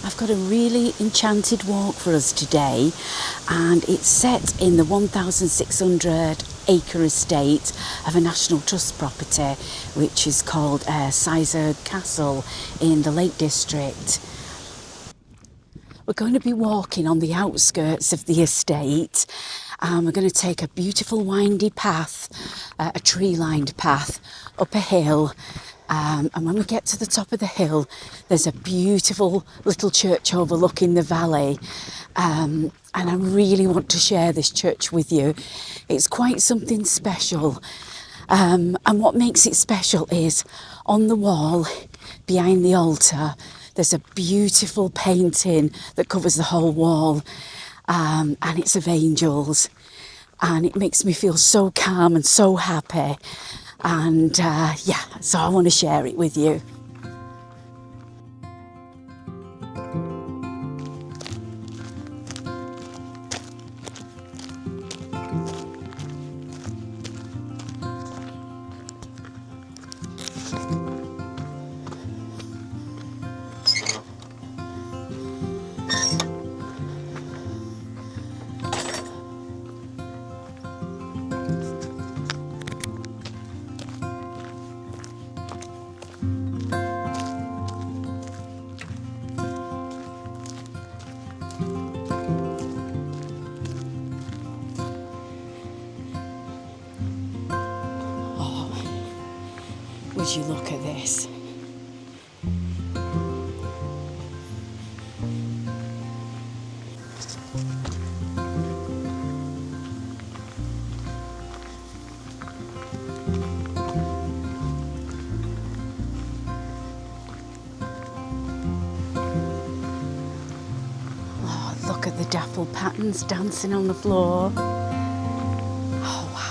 I've got a really enchanted walk for us today, and it's set in the 1,600 acre estate of a National Trust property which is called Sizergh Castle in the Lake District. We're going to be walking on the outskirts of the estate, and we're going to take a beautiful windy path, a tree-lined path up a hill. And when we get to the top of the hill, there's a beautiful little church overlooking the valley. And I really want to share this church with you. It's quite something special. And what makes it special is on the wall behind the altar, there's a beautiful painting that covers the whole wall. And it's of angels. And it makes me feel so calm and so happy. And so I want to share it with you. Would you look at this? Oh, look at the dapple patterns dancing on the floor. Oh, wow.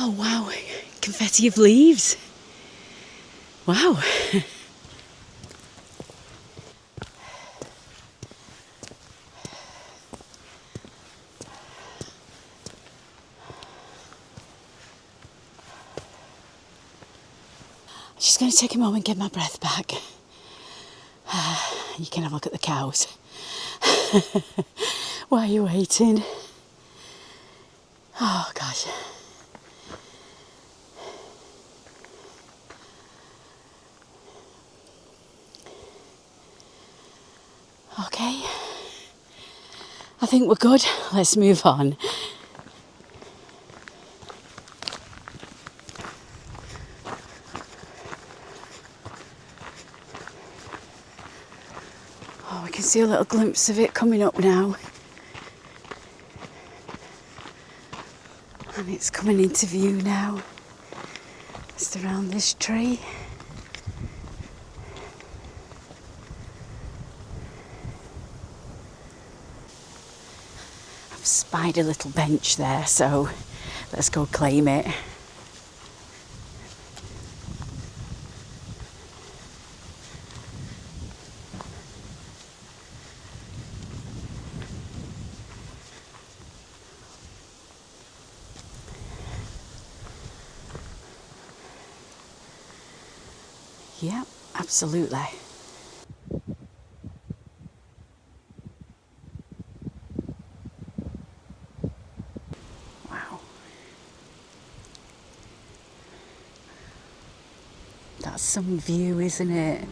Oh wow, confetti of leaves. Wow. I'm just going to take a moment and get my breath back. You can have a look at the cows. Why are you waiting? Oh gosh. Okay, I think we're good. Let's move on. Oh, we can see a little glimpse of it coming up now. And it's coming into view now. Just around this tree. spied a little bench there, so let's go claim it. Yeah, absolutely. Wow. That's some view, isn't it?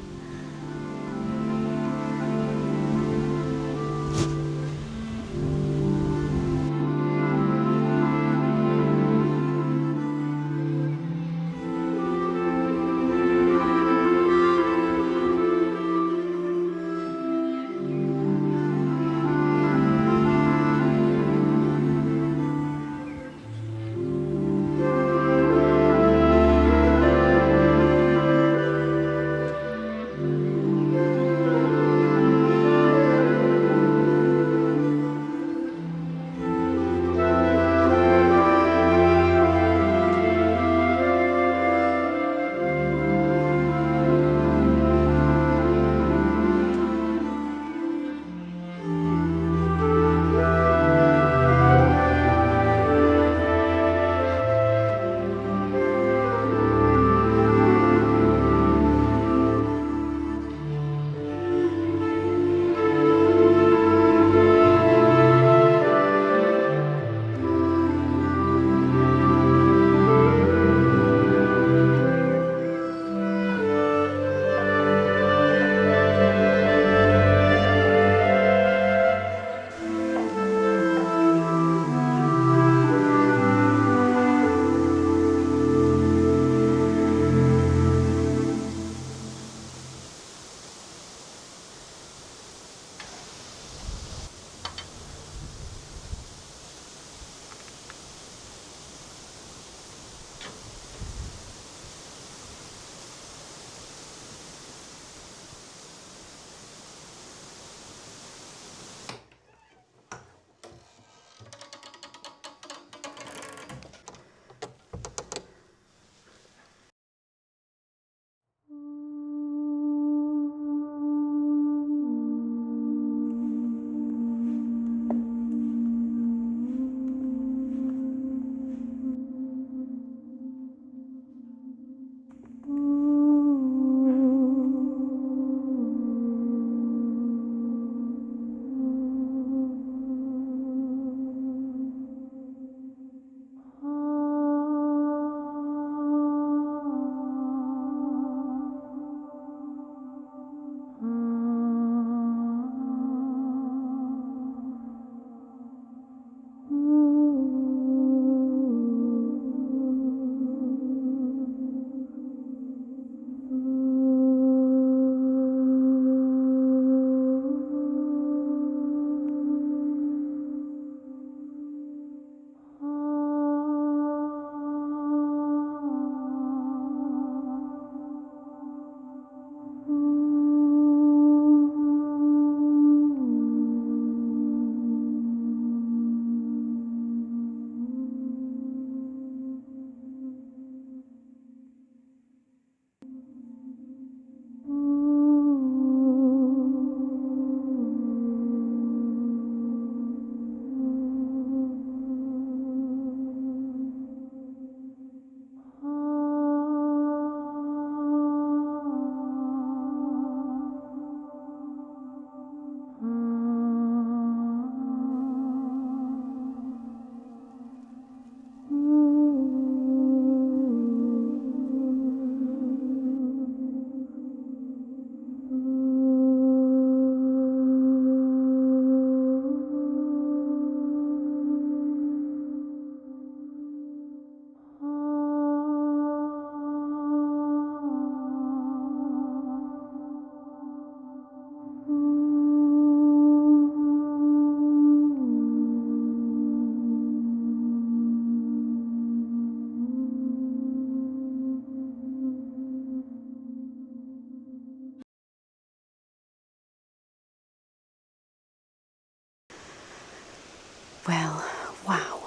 Well, wow,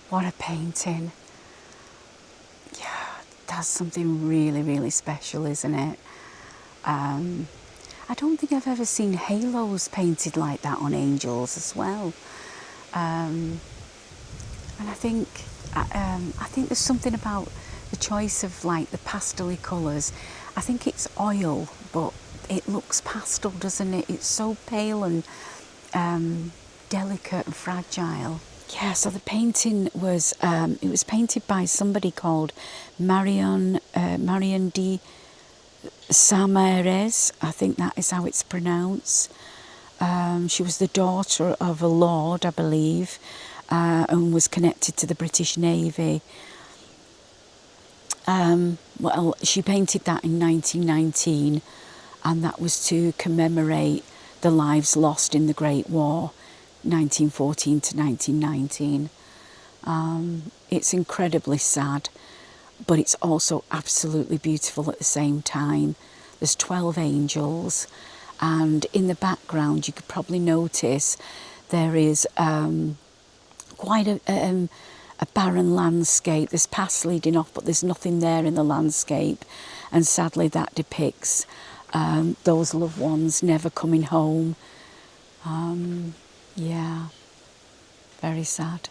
what a painting. Yeah, that's something really, really special, isn't it? I don't think I've ever seen halos painted like that on angels as well. And I think there's something about the choice of like the pastel colours. I think it's oil, but it looks pastel, doesn't it? It's so pale and delicate and fragile. Yeah, so the painting was it was painted by somebody called Marion De Saumarez. I think that is how it's pronounced. She was the daughter of a lord, I believe, and was connected to the British Navy. Well, she painted that in 1919, and that was to commemorate the lives lost in the Great War, 1914 to 1919. It's incredibly sad, but it's also absolutely beautiful at the same time. There's 12 angels, and in the background you could probably notice there is quite a barren landscape. There's paths leading off, but there's nothing there in the landscape, and sadly that depicts those loved ones never coming home. Yeah, very sad.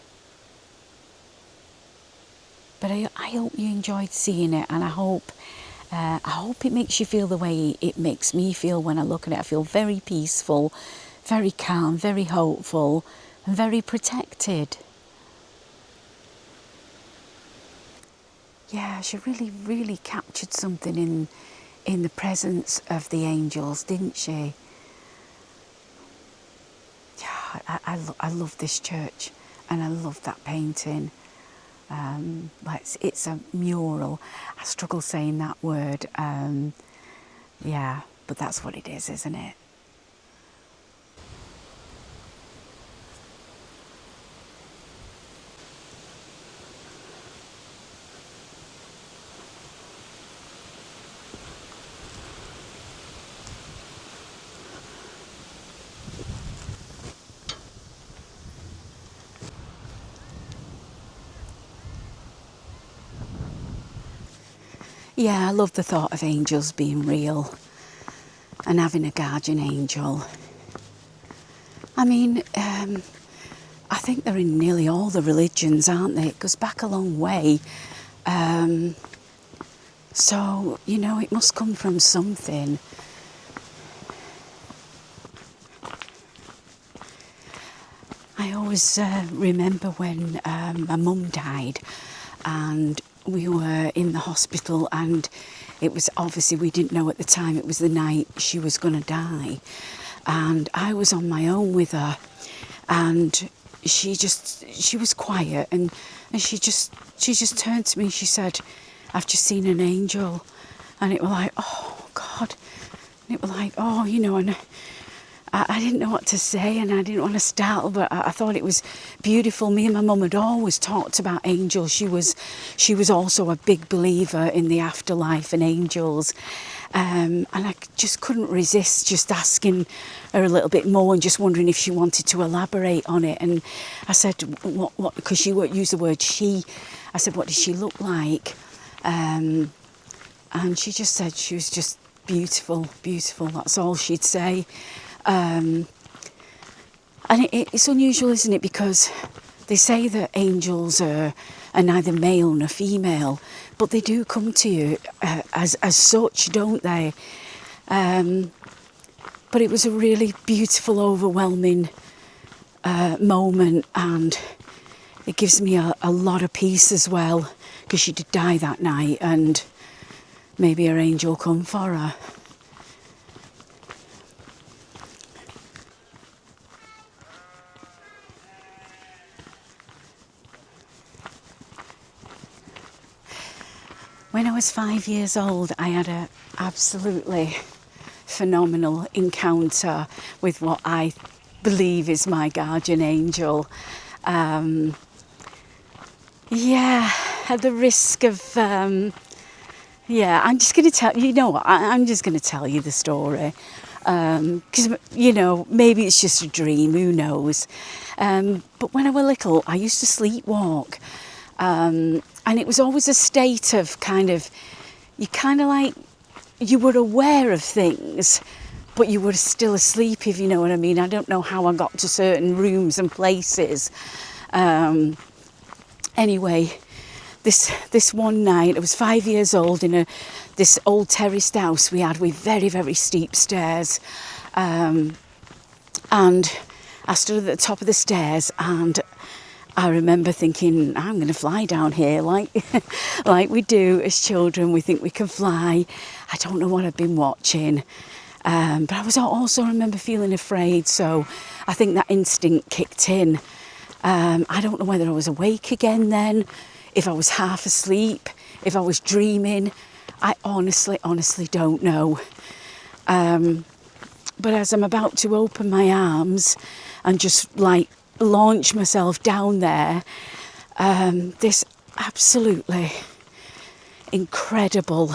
But I hope you enjoyed seeing it, and I hope it makes you feel the way it makes me feel when I look at it. I feel very peaceful, very calm, very hopeful, and very protected. Yeah, she really, really captured something in the presence of the angels, didn't she? Yeah, I love this church, and I love that painting. It's a mural. I struggle saying that word. Yeah, but that's what it is, isn't it? Yeah, I love the thought of angels being real and having a guardian angel. I mean, I think they're in nearly all the religions, aren't they? It goes back a long way. So, you know, it must come from something. I always remember when my mum died, and we were in the hospital, and it was obviously, we didn't know at the time, it was the night she was going to die, and I was on my own with her, and she was quiet, and she just turned to me, she said, "I've just seen an angel." And it was like, oh God, and it was like, oh, you know, and I didn't know what to say, and I didn't want to startle, but I thought it was beautiful. Me and my mum had always talked about angels. She was also a big believer in the afterlife and angels, and I just couldn't resist just asking her a little bit more and just wondering if she wanted to elaborate on it. And I said, what? Because she used the word she. I said, what did she look like? And she just said she was just beautiful, beautiful. That's all she'd say. And it's unusual, isn't it? Because they say that angels are neither male nor female, but they do come to you as such, don't they? But it was a really beautiful, overwhelming moment, and it gives me a lot of peace as well, because she did die that night, and maybe her angel come for her. When I was 5 years old, I had an absolutely phenomenal encounter with what I believe is my guardian angel. Yeah, at the risk of, I'm just going to tell you, I'm just going to tell you the story. because, you know, maybe it's just a dream, who knows. But when I was little, I used to sleepwalk. And it was always a state of kind of, you were aware of things, but you were still asleep, if you know what I mean. I don't know how I got to certain rooms and places. Anyway, this one night, I was 5 years old in this old terraced house we had with very, very steep stairs. And I stood at the top of the stairs, and I remember thinking, I'm going to fly down here like we do as children. We think we can fly. I don't know what I've been watching. But I also remember feeling afraid. So I think that instinct kicked in. I don't know whether I was awake again then, if I was half asleep, if I was dreaming. I honestly don't know. But as I'm about to open my arms and just like launch myself down there, this absolutely incredible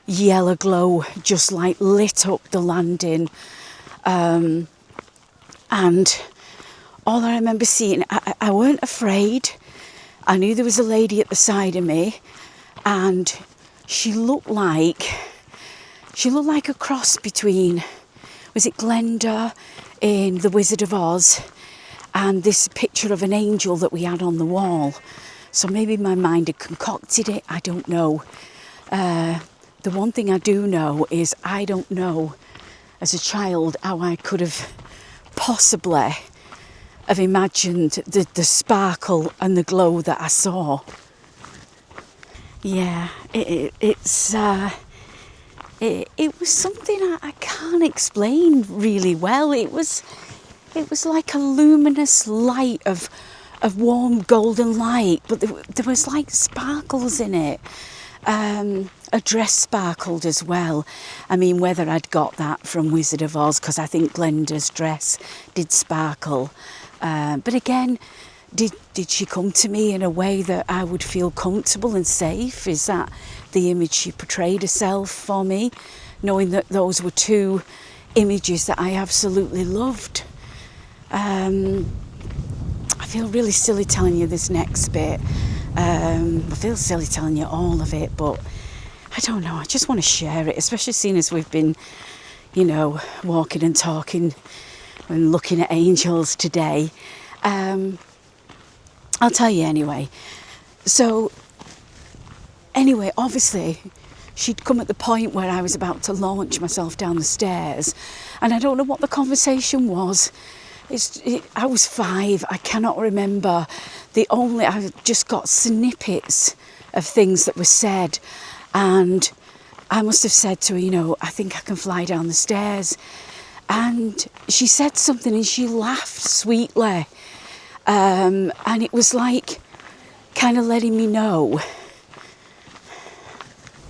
yellow glow just like lit up the landing. And all I remember seeing, I weren't afraid. I knew there was a lady at the side of me, and she looked like a cross between, was it Glenda in The Wizard of Oz and this picture of an angel that we had on the wall. So maybe my mind had concocted it, I don't know. The one thing I do know is I don't know as a child how I could have possibly have imagined the sparkle and the glow that I saw. Yeah, it was something I can't explain really well. It was like a luminous light of warm golden light, but there was like sparkles in it. A dress sparkled as well. I mean, whether I'd got that from Wizard of Oz, because I think Glenda's dress did sparkle. But again, did she come to me in a way that I would feel comfortable and safe? Is that the image she portrayed herself for me? Knowing that those were two images that I absolutely loved. I feel really silly telling you this next bit. I feel silly telling you all of it, but I don't know, I just want to share it, especially seeing as we've been, you know, walking and talking and looking at angels today. I'll tell you anyway. So, anyway, obviously, she'd come at the point where I was about to launch myself down the stairs, and I don't know what the conversation was. I was 5, I cannot remember. I just got snippets of things that were said, and I must have said to her, you know, I think I can fly down the stairs. And she said something and she laughed sweetly. And it was like kind of letting me know.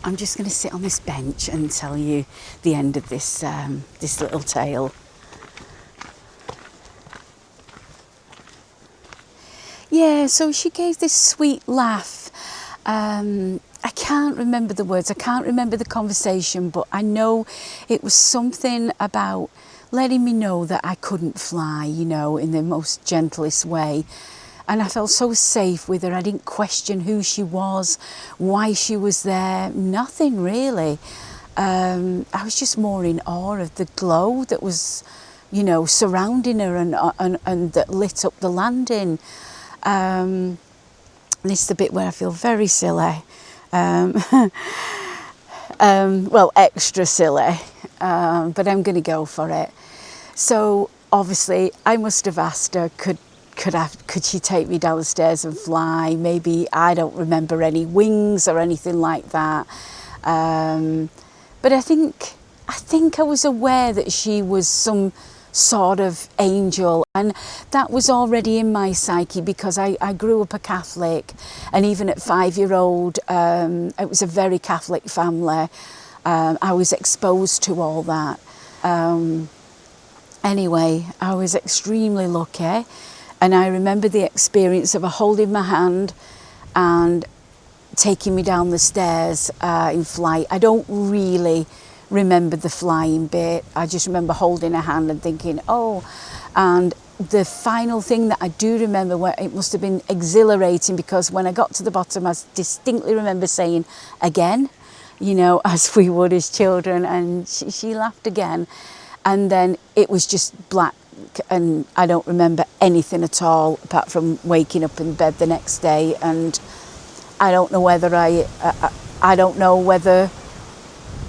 I'm just going to sit on this bench and tell you the end of this little tale. Yeah, so she gave this sweet laugh. I can't remember the words, I can't remember the conversation, but I know it was something about letting me know that I couldn't fly, you know, in the most gentlest way. And I felt so safe with her. I didn't question who she was, why she was there, nothing really. I was just more in awe of the glow that was, you know, surrounding her and that lit up the landing. And this is the bit where I feel very silly. Well, extra silly, but I'm going to go for it. So obviously I must have asked her, could she take me down the stairs and fly? Maybe, I don't remember any wings or anything like that. But I think I was aware that she was some sort of angel, and that was already in my psyche because I grew up a Catholic, and even at 5-year-old, it was a very Catholic family. I was exposed to all that. Anyway, I was extremely lucky, and I remember the experience of her holding my hand and taking me down the stairs in flight. I don't really remember the flying bit. I just remember holding her hand and thinking, oh. And the final thing that I do remember, where it must have been exhilarating, because when I got to the bottom, I distinctly remember saying again, you know, as we would as children, and she laughed again. And then it was just black, and I don't remember anything at all apart from waking up in bed the next day. And I don't know whether I don't know whether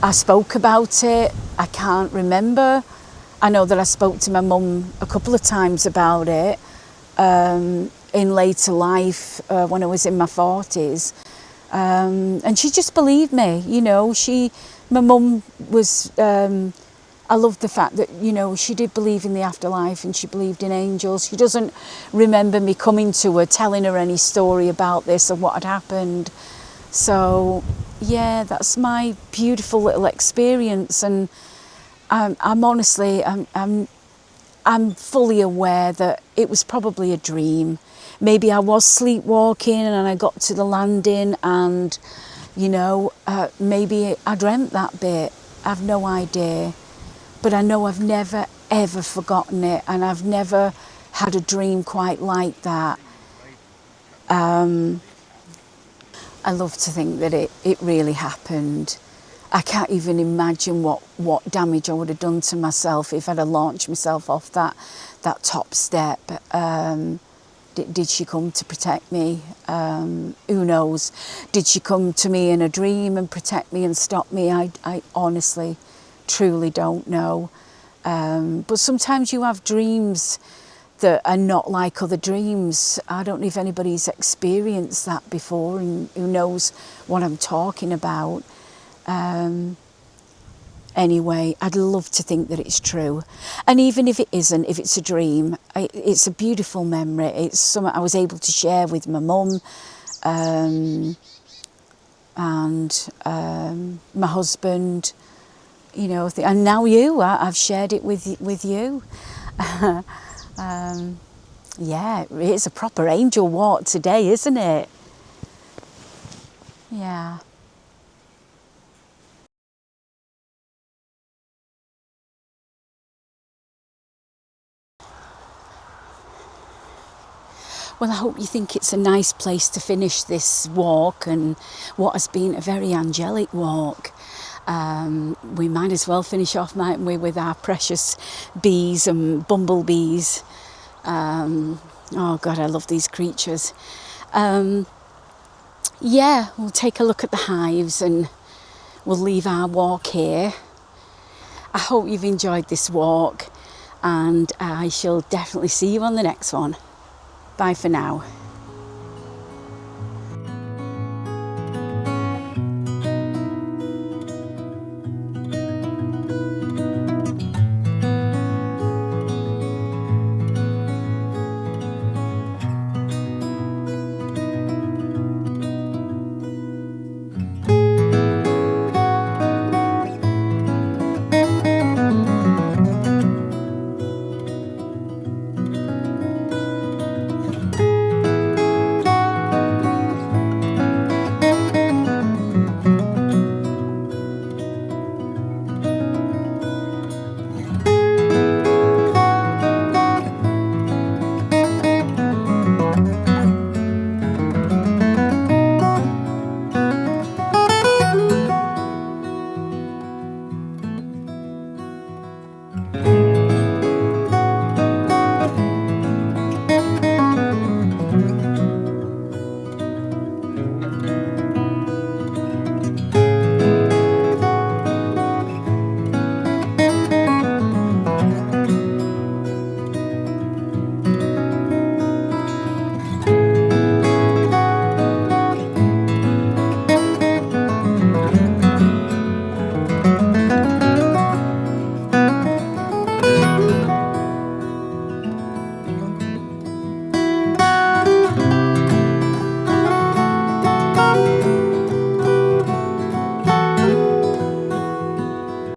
I spoke about it. I can't remember. I know that I spoke to my mum a couple of times about it in later life, when I was in my 40s. And she just believed me, you know. My mum was, I love the fact that, you know, she did believe in the afterlife and she believed in angels. She doesn't remember me coming to her, telling her any story about this or what had happened. So, yeah, that's my beautiful little experience. And I'm honestly, I'm fully aware that it was probably a dream. Maybe I was sleepwalking and I got to the landing and, you know, maybe I dreamt that bit. I've no idea. But I know I've never, ever forgotten it, and I've never had a dream quite like that. I love to think that it really happened. I can't even imagine what damage I would have done to myself if I'd have launched myself off that top step. Did she come to protect me? Who knows? Did she come to me in a dream and protect me and stop me? I honestly, truly don't know. But sometimes you have dreams that are not like other dreams. I don't know if anybody's experienced that before and who knows what I'm talking about. Anyway, I'd love to think that it's true. And even if it isn't, if it's a dream, it's a beautiful memory. It's something I was able to share with my mum and my husband, you know, and now you. I've shared it with you. Yeah, it's a proper angel walk today, isn't it? Yeah. Well, I hope you think it's a nice place to finish this walk and what has been a very angelic walk. We might as well finish off, mightn't we, with our precious bees and bumblebees. Oh God, I love these creatures. Yeah, we'll take a look at the hives and we'll leave our walk here. I hope you've enjoyed this walk, and I shall definitely see you on the next one. Bye for now.